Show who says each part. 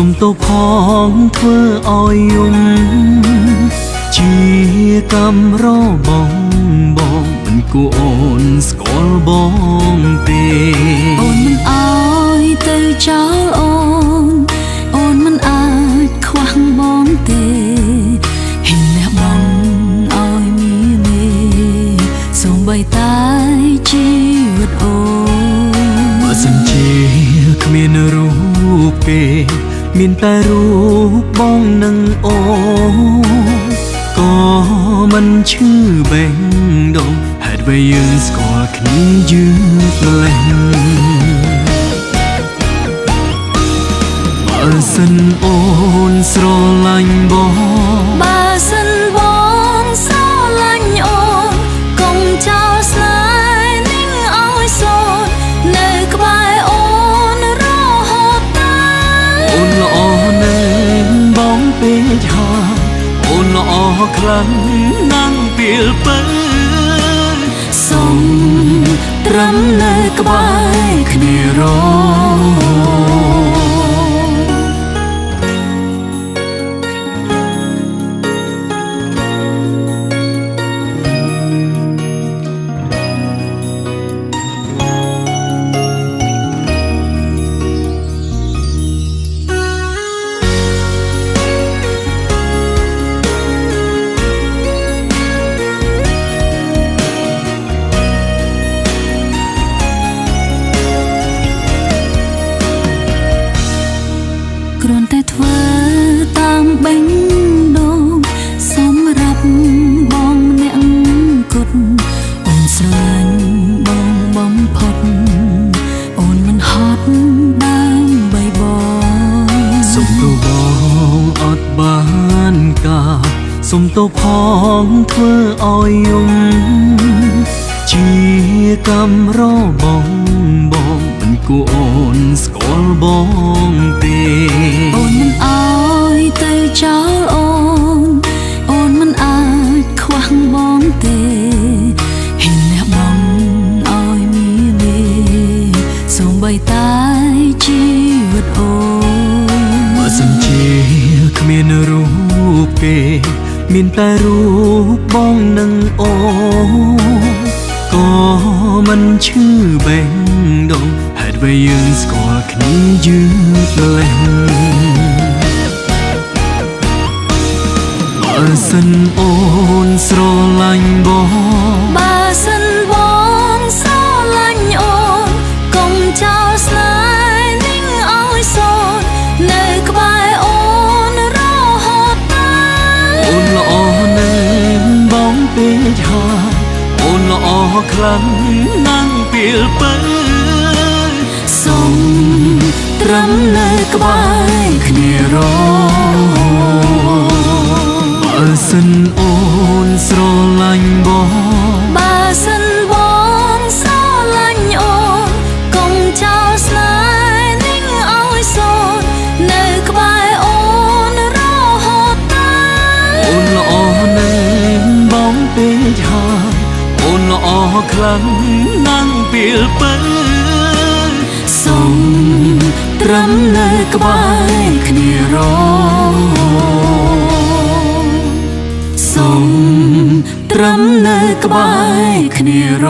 Speaker 1: សុំទោផងធ្វើឲ្យយំជាកំរបងមិនគួរអូនស្គាល់បងទេ
Speaker 2: អូនមិនអើយទៅចោលអូនមិនអាចខ្វះបងទេហ៊ានលះបង់ឲ្យមានទេសូម្បីតែជីវិតអូន
Speaker 1: បើសិនជាគ្មានរូបគេមានតែរូបបងនិងអូនក៏មិនឈឺបេះដូងហេតុអ្វីយើងស្គាល់គ្នាយឺតម្ល៉េះបើសិនអូនស្រឡាញ់បង
Speaker 2: បើសិនបងស្រឡាញ់អូនកុំចោលស្នេហ៍នឹងឲ្យសូន្យនៅក្បែរអូនរហូតតើ
Speaker 1: អូនល្អណាស់បងពេកហើយអូនល្អខ្លាំងណាស់ពីលពើ
Speaker 2: សូមត្រឹមនៅក្បែរគ្នារគ្រាន់តែធ្វើតាមបេះដូងសម្រាប់បងម្នាក់គត់អូនស្រឡាញ់បងបំផុតអូនមិនហត់ដើម្បីបង
Speaker 1: សុំទោបងអត់បានការសុំទោផងធ្វើឲ្យយំជាកំរបងមិនគួរអូនស្គាល់បងទេ
Speaker 2: អូនមិនអើយទៅចោលអូនមិនអាចខ្វះបងទេហ៊ានលះបង់ឲ្យមានទេសូម្បីតែជីវិតអូន
Speaker 1: បើសិនជាគ្មានរូបគេមានតែរូបបងនិងអូនក៏មិនឈឺបេះដូងហេតុអ្វីយើងស្គាល់គ្នាយឺតម្ល៉េះបើសិនអូនស្រឡាញ់បង
Speaker 2: បើសិនបងស្រឡាញ់អូនកុំចោលស្នេហ៍នឹងឲ្យសូន្យនៅក្បែរអូនរហូតតើ
Speaker 1: អូនល្អណាស់បងពេកហើយអូនល្អខ្លាំងណាស់ពីលពើ
Speaker 2: សូមត្រឹមនៅក្បែរគ្នារ
Speaker 1: បើសិនអូនស្រឡាញ់បង
Speaker 2: បើសិនបងស្រឡាញ់អូនកុំចោលស្នេហ៍នឹងឲ្យសូន្យនៅក្បែរអូនរហូតតើ
Speaker 1: អូនល្អណាស់បងពេកហើយអូនល្អខ្លាំងណាស់ពីលពើ
Speaker 2: សូមត្រឹមនៅក្បែរគ្នារសូមត្រឹមនៅក្បែរគ្នារ